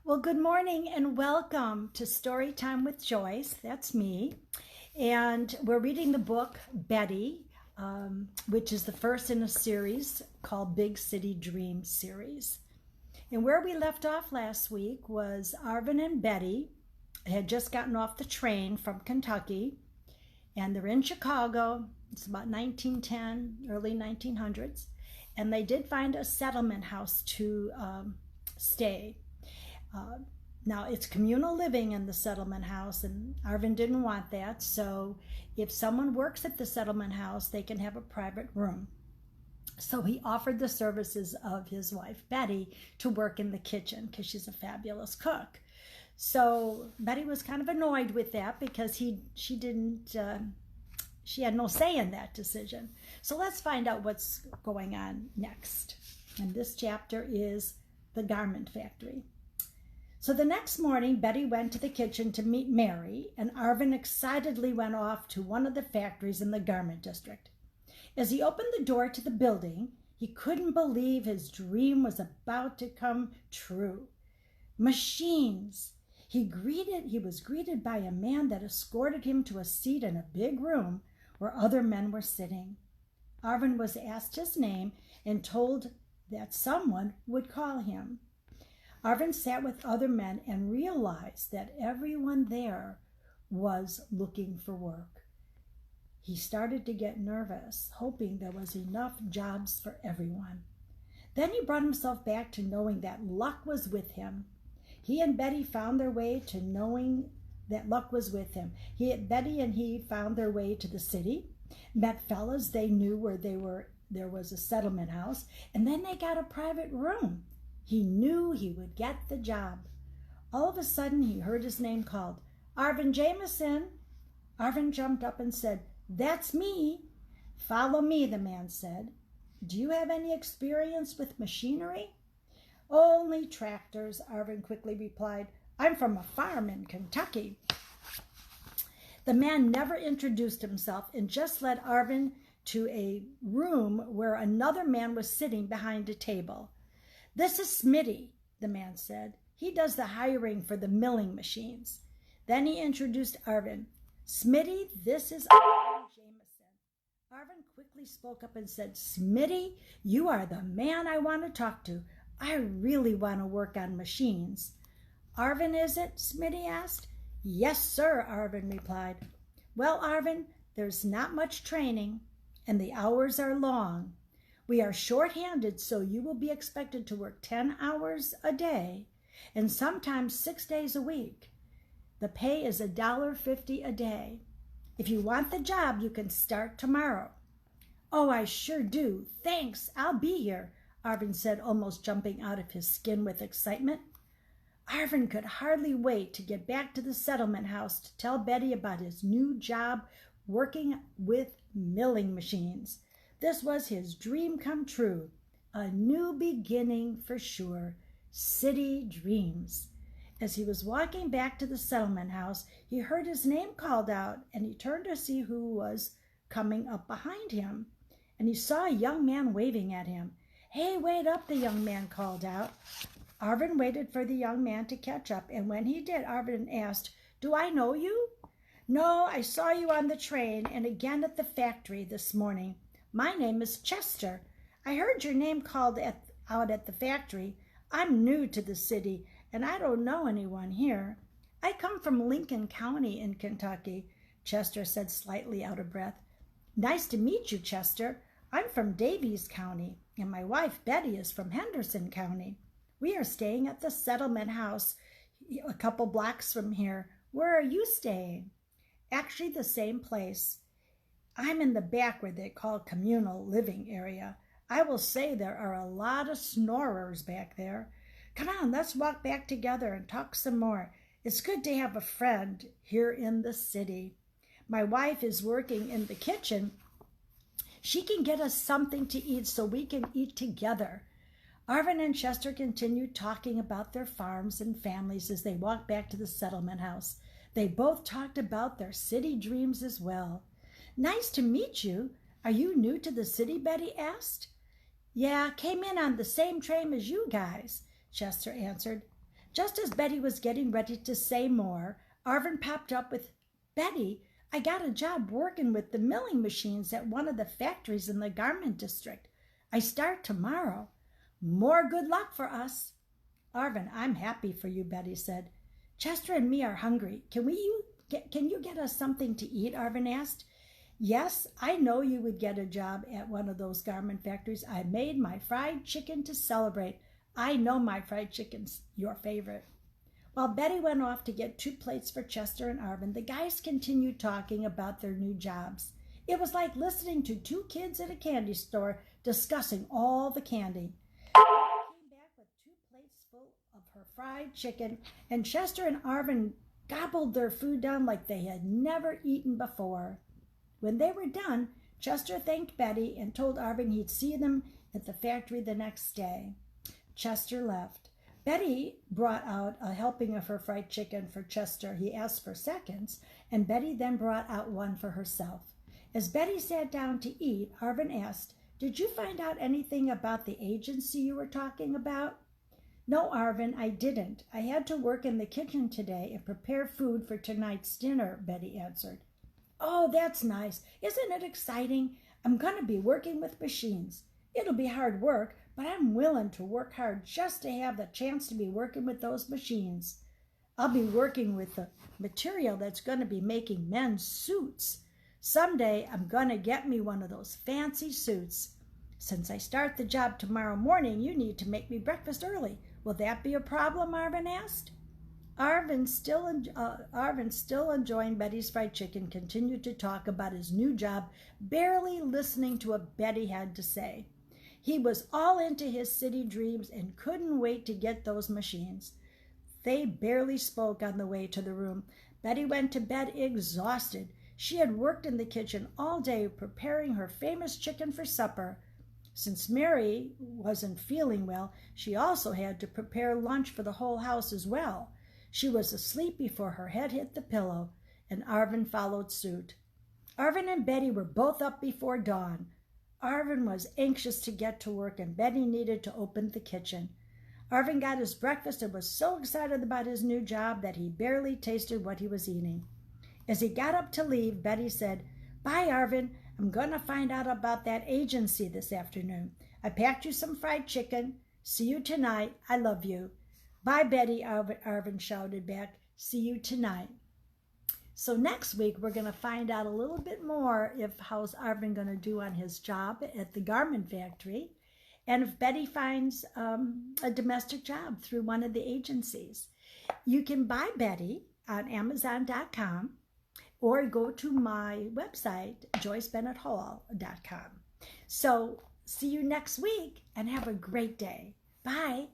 Well, good morning and welcome to Story Time with Joyce. That's me. And we're reading the book Betty, which is the first in a series called Big City Dreams series. And where we left off last week was Arvin and Betty had just gotten off the train from Kentucky, and they're in Chicago. It's about 1910, early 1900s. And they did find a settlement house to stay. Now, it's communal living in the settlement house, and Arvin didn't want that. So if someone works at the settlement house, they can have a private room. So he offered the services of his wife, Betty, to work in the kitchen because she's a fabulous cook. So Betty was kind of annoyed with that because she had no say in that decision. So let's find out what's going on next. And this chapter is the garment factory. So the next morning, Betty went to the kitchen to meet Mary, and Arvin excitedly went off to one of the factories in the garment district. As he opened the door to the building, he couldn't believe his dream was about to come true. Machines! He was greeted by a man that escorted him to a seat in a big room where other men were sitting. Arvin was asked his name and told that someone would call him. Arvin sat with other men and realized that everyone there was looking for work. He started to get nervous, hoping there was enough jobs for everyone. Then he brought himself back to knowing that luck was with him. He and Betty found their way to knowing that luck was with him. Betty and he found their way to the city, met fellas they knew where there was a settlement house, and then they got a private room. He knew he would get the job. All of a sudden, he heard his name called. "Arvin Jameson." Arvin jumped up and said, "That's me." "Follow me," the man said. "Do you have any experience with machinery?" "Only tractors," Arvin quickly replied. "I'm from a farm in Kentucky." The man never introduced himself and just led Arvin to a room where another man was sitting behind a table. "This is Smitty," the man said. "He does the hiring for the milling machines." Then he introduced Arvin. "Smitty, this is Arvin Jameson." Arvin quickly spoke up and said, "Smitty, you are the man I want to talk to. I really want to work on machines." "Arvin, is it?" Smitty asked. "Yes, sir," Arvin replied. "Well, Arvin, there's not much training, and the hours are long. We are short-handed, so you will be expected to work 10 hours a day and sometimes 6 days a week. The pay is $1.50 a day. If you want the job, you can start tomorrow." "Oh, I sure do. Thanks. I'll be here," Arvin said, almost jumping out of his skin with excitement. Arvin could hardly wait to get back to the settlement house to tell Betty about his new job working with milling machines. This was his dream come true. A new beginning for sure. City dreams. As he was walking back to the settlement house, he heard his name called out, and he turned to see who was coming up behind him. And he saw a young man waving at him. "Hey, wait up," the young man called out. Arvin waited for the young man to catch up, and when he did, Arvin asked, "Do I know you?" "No, I saw you on the train and again at the factory this morning. My name is Chester. I heard your name called out at the factory. I'm new to the city, and I don't know anyone here. I come from Lincoln County in Kentucky," Chester said, slightly out of breath. "Nice to meet you, Chester. I'm from Davies County, and my wife, Betty, is from Henderson County. We are staying at the settlement house a couple blocks from here. Where are you staying?" "Actually, the same place. I'm in the back where they call communal living area. I will say there are a lot of snorers back there. Come on, let's walk back together and talk some more. It's good to have a friend here in the city. My wife is working in the kitchen. She can get us something to eat so we can eat together." Arvin and Chester continued talking about their farms and families as they walked back to the settlement house. They both talked about their city dreams as well. "Nice to meet you. Are you new to the city?" Betty asked. "Yeah, came in on the same train as you guys," Chester answered. Just as Betty was getting ready to say more, Arvin popped up with, "Betty, I got a job working with the milling machines at one of the factories in the garment district. I start tomorrow. More good luck for us." "Arvin, I'm happy for you," Betty said. "Chester and me are hungry. Can you get us something to eat?" Arvin asked. "Yes, I know you would get a job at one of those garment factories. I made my fried chicken to celebrate. I know my fried chicken's your favorite." While Betty went off to get 2 plates for Chester and Arvin, the guys continued talking about their new jobs. It was like listening to 2 kids at a candy store discussing all the candy. Betty came back with 2 plates full of her fried chicken, and Chester and Arvin gobbled their food down like they had never eaten before. When they were done, Chester thanked Betty and told Arvin he'd see them at the factory the next day. Chester left. Betty brought out a helping of her fried chicken for Chester. He asked for seconds, and Betty then brought out one for herself. As Betty sat down to eat, Arvin asked, "Did you find out anything about the agency you were talking about?" "No, Arvin, I didn't. I had to work in the kitchen today and prepare food for tonight's dinner," Betty answered. "Oh, that's nice. Isn't it exciting? I'm going to be working with machines. It'll be hard work, but I'm willing to work hard just to have the chance to be working with those machines. I'll be working with the material that's going to be making men's suits. Someday I'm going to get me one of those fancy suits. Since I start the job tomorrow morning, you need to make me breakfast early. Will that be a problem?" Arvin asked. Arvin, still enjoying Betty's fried chicken, continued to talk about his new job, barely listening to what Betty had to say. He was all into his city dreams and couldn't wait to get those machines. They barely spoke on the way to the room. Betty went to bed exhausted. She had worked in the kitchen all day preparing her famous chicken for supper. Since Mary wasn't feeling well, she also had to prepare lunch for the whole house as well. She was asleep before her head hit the pillow, and Arvin followed suit. Arvin and Betty were both up before dawn. Arvin was anxious to get to work, and Betty needed to open the kitchen. Arvin got his breakfast and was so excited about his new job that he barely tasted what he was eating. As he got up to leave, Betty said, "Bye, Arvin. I'm going to find out about that agency this afternoon. I packed you some fried chicken. See you tonight. I love you." "Bye, Betty," Arvin shouted back. "See you tonight." So next week, we're going to find out a little bit more if how's Arvin going to do on his job at the garment factory, and if Betty finds a domestic job through one of the agencies. You can buy Betty on Amazon.com or go to my website, JoyceBennett-Hall.com. So see you next week and have a great day. Bye.